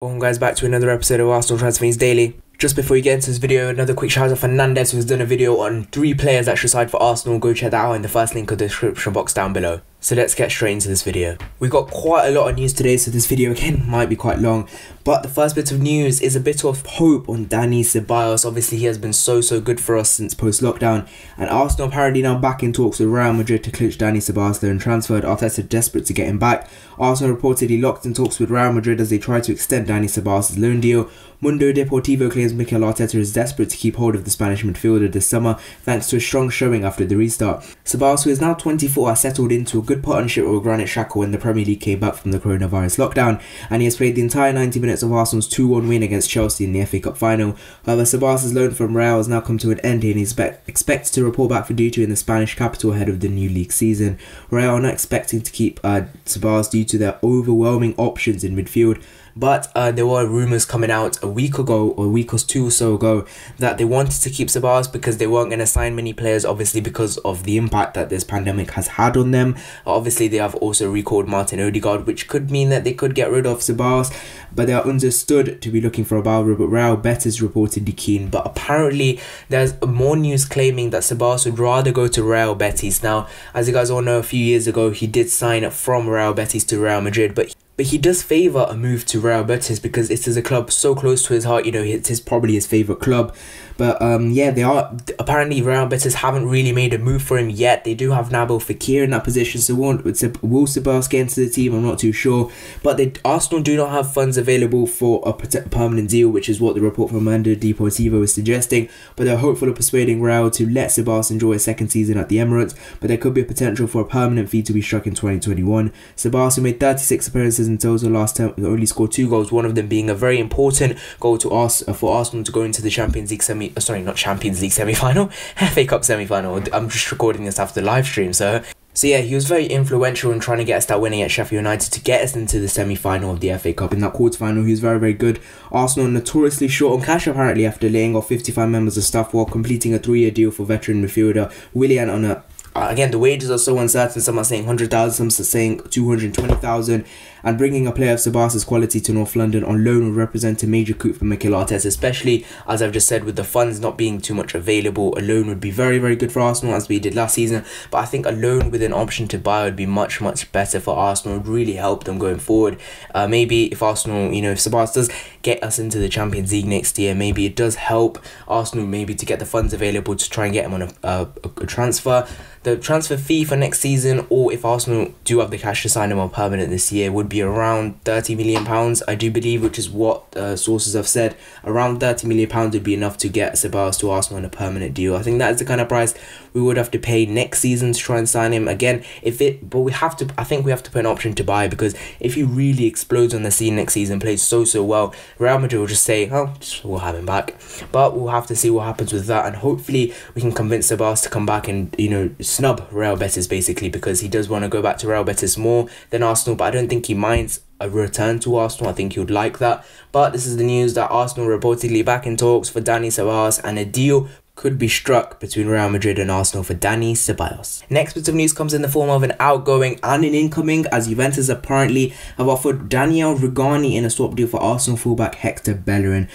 Welcome guys back to another episode of Arsenal Transfer News Daily. Just before we get into this video, another quick shout out for NANDEZ, who's done a video on 3 players that should side for Arsenal. Go check that out in the first link of the description box down below. So let's get straight into this video. We've got quite a lot of news today, so this video again might be quite long. But the first bit of news is a bit of hope on Dani Ceballos. Obviously he has been so good for us since post-lockdown. And Arsenal apparently now back in talks with Real Madrid to clinch Dani Ceballos there and transferred. Arteta desperate to get him back. Arsenal reportedly locked in talks with Real Madrid as they try to extend Dani Ceballos' loan deal. Mundo Deportivo claims Mikel Arteta is desperate to keep hold of the Spanish midfielder this summer thanks to a strong showing after the restart. Ceballos, who is now 24, has settled into a good partnership with Granit Xhaka when the Premier League came back from the coronavirus lockdown, and he has played the entire 90 minutes of Arsenal's 2-1 win against Chelsea in the FA Cup final. However, Ceballos' loan from Real has now come to an end and he expects to report back for duty in the Spanish capital ahead of the new league season. Real are not expecting to keep Ceballos due to their overwhelming options in midfield. But there were rumours coming out a week ago, or a week or two or so ago, that they wanted to keep Ceballos because they weren't going to sign many players, obviously because of the impact that this pandemic has had on them. Obviously, they have also recalled Martin Odegaard, which could mean that they could get rid of Ceballos, but they are understood to be looking for a Bauer, but Real Betis reportedly keen. But apparently, there's more news claiming that Ceballos would rather go to Real Betis. Now, as you guys all know, a few years ago, he did sign from Real Betis to Real Madrid, but he does favour a move to Real Betis because it is a club so close to his heart. You know, it is probably his favourite club. But yeah, they are apparently Real Betis haven't really made a move for him yet. They do have Nabil Fekir in that position, so will Ceballos get into the team? I'm not too sure. But Arsenal do not have funds available for a permanent deal, which is what the report from Mundo Deportivo is suggesting. But they're hopeful of persuading Real to let Ceballos enjoy a second season at the Emirates. But there could be a potential for a permanent fee to be struck in 2021. Ceballos, who made 36 appearances in total last time, only scored 2 goals, one of them being a very important goal to for Arsenal to go into the Champions League not Champions League semi-final, FA Cup semi-final. I'm just recording this after the live stream, so yeah, he was very influential in trying to get us that winning at Sheffield United to get us into the semi-final of the FA Cup. In that quarter-final, he was very good. Arsenal notoriously short on cash apparently after laying off 55 members of staff while completing a 3-year deal for veteran midfielder Willian on a again, the wages are so uncertain. Some are saying 100,000, some are saying 220,000. And bringing a player of Ceballos' quality to North London on loan would represent a major coup for Mikel Arteta, especially, as I've just said, with the funds not being too much available. A loan would be very good for Arsenal, as we did last season. But I think a loan with an option to buy would be much better for Arsenal. It would really help them going forward. Maybe if Arsenal, you know, if Ceballos does get us into the Champions League next year, maybe it does help Arsenal maybe to get the funds available to try and get him on a transfer. The transfer fee for next season, or if Arsenal do have the cash to sign him on permanent this year, would be around £30 million, I do believe, which is what sources have said. Around £30 million would be enough to get Ceballos to Arsenal on a permanent deal. I think that is the kind of price we would have to pay next season to try and sign him again. But I think we have to put an option to buy, because if he really explodes on the scene next season, plays so well, Real Madrid will just say, oh, we'll have him back. But we'll have to see what happens with that, and hopefully we can convince Ceballos to come back and, you know, snub Real Betis basically, because he does want to go back to Real Betis more than Arsenal. But I don't think he minds a return to Arsenal. I think he would like that. But this is the news that Arsenal reportedly back in talks for Dani Ceballos, and a deal could be struck between Real Madrid and Arsenal for Dani Ceballos. Next bit of news comes in the form of an outgoing and an incoming, as Juventus apparently have offered Daniel Rugani in a swap deal for Arsenal fullback Hector Bellerin.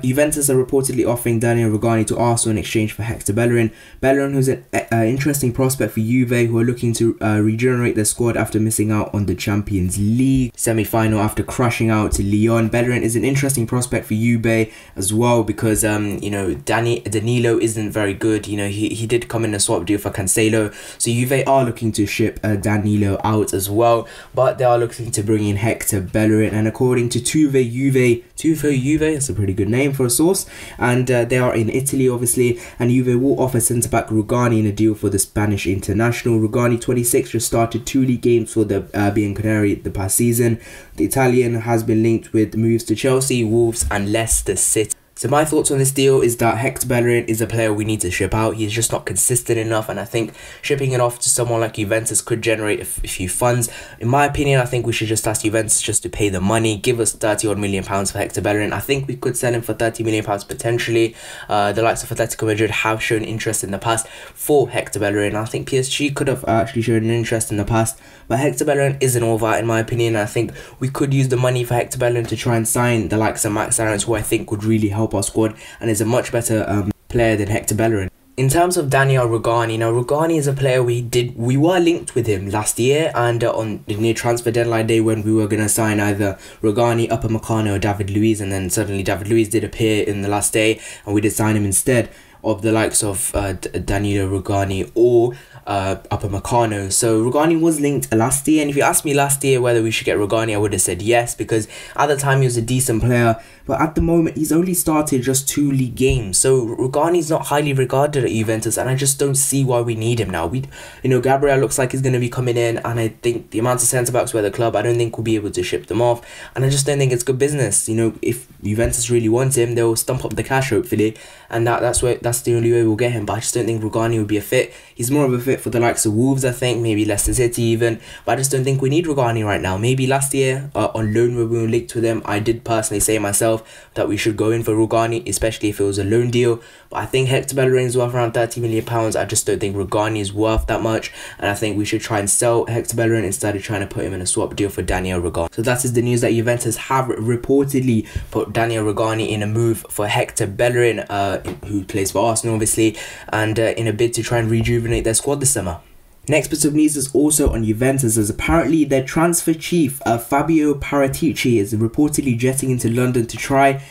Juventus are reportedly offering Daniel Rugani to Arsenal in exchange for Hector Bellerin. Bellerin, who's an interesting prospect for Juve, who are looking to regenerate their squad after missing out on the Champions League semi-final after crashing out to Lyon. Bellerin is an interesting prospect for Juve as well, because you know, Danilo isn't very good. You know, he did come in a swap deal for Cancelo, so Juve are looking to ship Danilo out as well, but they are looking to bring in Hector Bellerin. And according to Tuve Juve, that's a pretty good name for a source, and they are in Italy obviously, and Juve will offer centre-back Rugani in a deal for the Spanish international. Rugani, 26, just started 2 league games for the Bianconeri the past season. The Italian has been linked with moves to Chelsea, Wolves and Leicester City. So my thoughts on this deal is that Hector Bellerin is a player we need to ship out. He's just not consistent enough, and I think shipping it off to someone like Juventus could generate a few funds. In my opinion, I think we should just ask Juventus just to pay the money, give us £30 million for Hector Bellerin. I think we could sell him for £30 million potentially. The likes of Atletico Madrid have shown interest in the past for Hector Bellerin. I think PSG could have actually shown an interest in the past, but Hector Bellerin is an all-out in my opinion. I think we could use the money for Hector Bellerin to try and sign the likes of Max Aarons, who I think would really help our squad and is a much better player than Hector Bellerin. In terms of Daniel Rugani, now Rugani is a player we were linked with him last year, and on the near transfer deadline day when we were going to sign either Rugani, Upamecano or David Luiz, and then suddenly David Luiz did appear in the last day and we did sign him instead of the likes of Danilo Rugani or Upamecano. So Rugani was linked last year, and if you asked me last year whether we should get Rugani, I would have said yes, because at the time he was a decent player, but at the moment he's only started just 2 league games. So Rugani's not highly regarded at Juventus, and I just don't see why we need him now. Gabriel looks like he's going to be coming in, and I think the amount of centre-backs with the club, I don't think we'll be able to ship them off, and I just don't think it's good business. If Juventus really want him, they'll stump up the cash hopefully, and that's the only way we'll get him. But I just don't think Rugani would be a fit. He's more of a fit for the likes of Wolves, I think, maybe Leicester City even, but I just don't think we need Rugani right now. Maybe last year on loan when we were linked with him, I did personally say myself that we should go in for Rugani, especially if it was a loan deal, but I think Hector Bellerin is worth around £30 million. I just don't think Rugani is worth that much, and I think we should try and sell Hector Bellerin instead of trying to put him in a swap deal for Daniel Rugani. So that is the news that Juventus have reportedly put Daniel Rugani in a move for Hector Bellerin, who plays for Arsenal obviously, and in a bid to try and rejuvenate their squad this summer. Next bit of news is also on Juventus, as apparently their transfer chief Fabio Paratici is reportedly jetting into London to try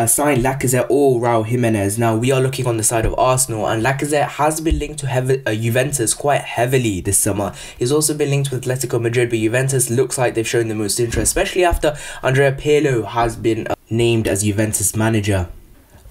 sign Lacazette or Raul Jimenez. Now we are looking on the side of Arsenal, and Lacazette has been linked to Juventus quite heavily this summer. He's also been linked with Atletico Madrid, but Juventus looks like they've shown the most interest, especially after Andrea Pirlo has been named as Juventus manager.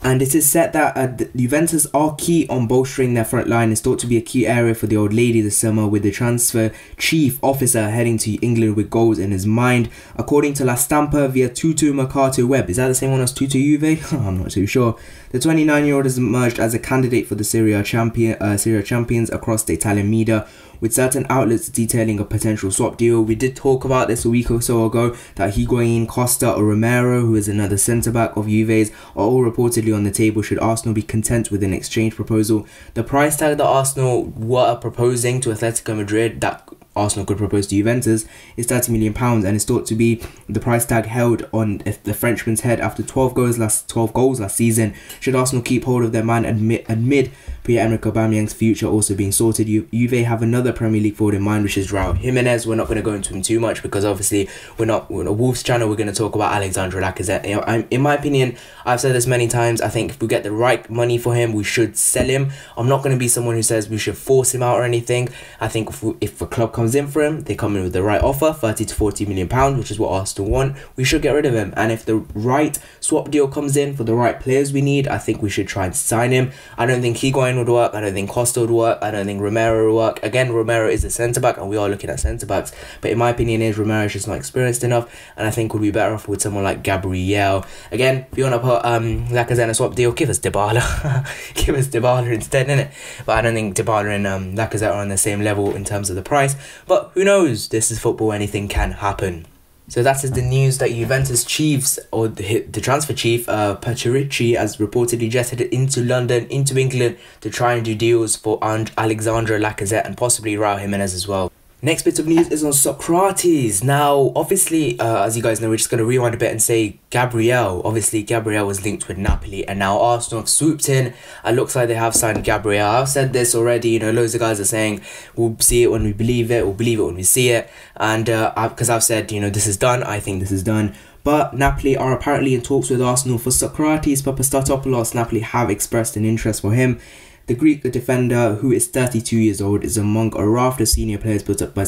And it is said that Juventus are key on bolstering their front line. It's thought to be a key area for the old lady this summer, with the transfer chief officer heading to England with goals in his mind. According to La Stampa via Tutto Mercato Web, is that the same one as Tutto Juve? I'm not too sure. The 29-year-old has emerged as a candidate for the Serie A champions across the Italian media, with certain outlets detailing a potential swap deal. We did talk about this a week or so ago, that Higuain, Costa or Romero, who is another centre-back of Juve's, are all reportedly on the table should Arsenal be content with an exchange proposal. The price tag that Arsenal were proposing to Atletico Madrid, that Arsenal could propose to Juventus, is £30 million, and it's thought to be the price tag held on the Frenchman's head after 12 goals last season, should Arsenal keep hold of their man amid Pierre-Emerick Aubameyang's future also being sorted. Juve have another Premier League forward in mind, which is Raul Jimenez. We're not going to go into him too much because obviously we're on a Wolves channel. We're going to talk about Alexandre Lacazette. In my opinion, I've said this many times, I think if we get the right money for him, we should sell him. I'm not going to be someone who says we should force him out or anything. I think if a club comes in for him, they come in with the right offer, £30 to £40 million, which is what Arsenal want, we should get rid of him. And if the right swap deal comes in for the right players we need, I think we should try and sign him. I don't think Higuain would work, I don't think Costa would work, I don't think Romero would work. Again, Romero is a centre-back, and we are looking at centre-backs, but in my opinion Romero is just not experienced enough, and I think would be better off with someone like Gabriel. Again, if you want to put Lacazette in a swap deal, give us Dybala. Give us Dybala instead, innit? But I don't think Dybala and Lacazette are on the same level in terms of the price, but who knows, this is football, anything can happen. So that is the news that Juventus chiefs, or the transfer chief, Paratici, has reportedly jetted into London, into England, to try and do deals for Alexandre Lacazette and possibly Raul Jimenez as well. Next bit of news is on Sokratis. Now, obviously, as you guys know, we're just going to rewind a bit and say Gabriel. Obviously, Gabriel was linked with Napoli, and now Arsenal have swooped in. It looks like they have signed Gabriel. I've said this already, loads of guys are saying, we'll see it when we believe it, we'll believe it when we see it. And because I've said, this is done, I think this is done. But Napoli are apparently in talks with Arsenal for Sokratis. Papastatopoulos. Napoli have expressed an interest for him. The Greek defender, who is 32 years old, is among a raft of senior players built up by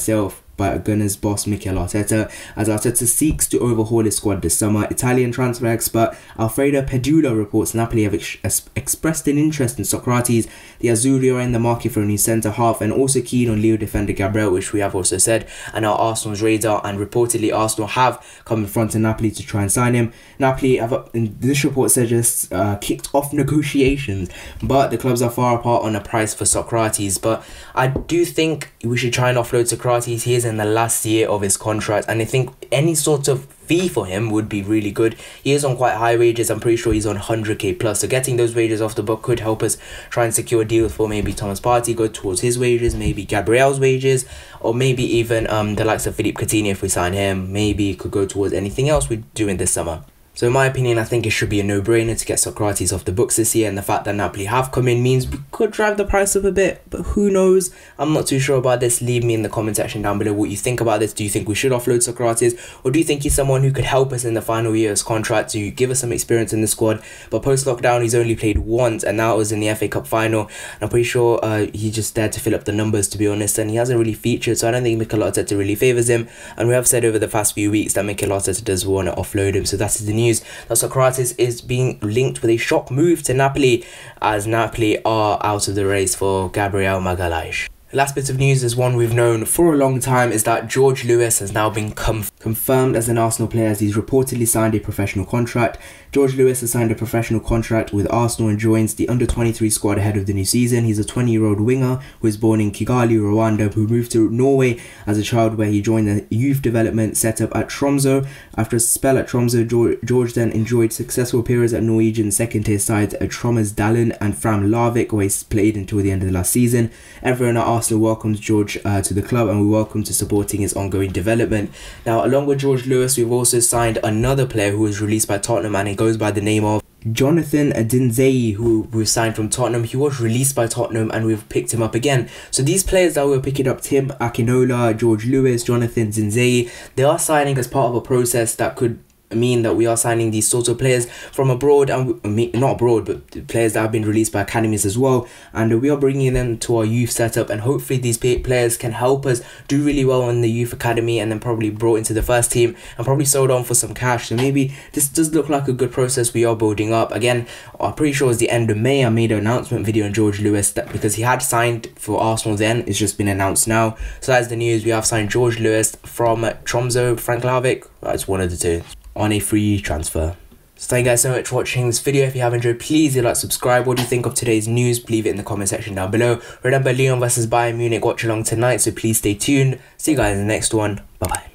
by Gunners boss Mikel Arteta, as Arteta seeks to overhaul his squad this summer. Italian transfer expert Alfredo Pedula reports Napoli have expressed an interest in Sokratis. The Azzurri are in the market for a new centre-half and also keen on Leo defender Gabriel, which we have also said, and our Arsenal's radar, and reportedly Arsenal have come in front of Napoli to try and sign him. Napoli have, in this report said, just kicked off negotiations, but the clubs are far apart on a price for Sokratis. But I do think we should try and offload Sokratis. He is in the last year of his contract, and I think any sort of fee for him would be really good. He is on quite high wages. I'm pretty sure he's on 100k plus, so getting those wages off the book could help us try and secure deals for maybe Thomas Partey, go towards his wages, maybe Gabriel's wages, or maybe even the likes of Philippe Coutinho. If we sign him, maybe it could go towards anything else we're doing this summer. So in my opinion, I think it should be a no-brainer to get Sokratis off the books this year, and the fact that Napoli have come in means we could drive the price up a bit, but who knows? I'm not too sure about this. Leave me in the comment section down below what you think about this. Do you think we should offload Sokratis, or do you think he's someone who could help us in the final year of his contract to give us some experience in the squad? But post-lockdown, he's only played once, and now it was in the FA Cup final, and I'm pretty sure he's just there to fill up the numbers, to be honest, and he hasn't really featured, so I don't think Mikel Arteta really favours him, and we have said over the past few weeks that Mikel Arteta does want to offload him, so that is the news. That Sokratis is being linked with a shock move to Napoli, as Napoli are out of the race for Gabriel Magalhaes. The last bit of news is one we've known for a long time, is that George Lewis has now been confirmed as an Arsenal player, as he's reportedly signed a professional contract. George Lewis has signed a professional contract with Arsenal and joins the under-23 squad ahead of the new season. He's a 20-year-old winger who was born in Kigali, Rwanda, who moved to Norway as a child, where he joined the youth development setup at Tromsø. After a spell at Tromsø, George then enjoyed successful periods at Norwegian second-tier sides at Tromsdalen and Fram Larvik, where he played until the end of the last season. Everyone at Arsenal welcomes George to the club, and we welcome to supporting his ongoing development. Now, along with George Lewis, we've also signed another player who was released by Tottenham, and he goes by the name of Jonathan Dinzei, who we've signed from Tottenham. He was released by Tottenham and we've picked him up again. So these players that we're picking up, Tim Akinola, George Lewis, Jonathan Dinzei, they are signing as part of a process that could mean that we are signing these sorts of players from abroad, and not abroad, but players that have been released by academies as well, and we are bringing them to our youth setup, and hopefully these players can help us do really well in the youth academy, and then probably brought into the first team and probably sold on for some cash. So maybe this does look like a good process we are building up. Again, I'm pretty sure it was the end of May I made an announcement video on George Lewis, that because he had signed for Arsenal then, it's just been announced now. So that's the news. We have signed George Lewis from Tromsø, Frank Larvik, it's one of the two, on a free transfer. So thank you guys so much for watching this video. If you have enjoyed, please like, subscribe. What do you think of today's news? Leave it in the comment section down below. Remember, Lyon versus Bayern Munich watch along tonight, so please stay tuned. See you guys in the next one. Bye bye.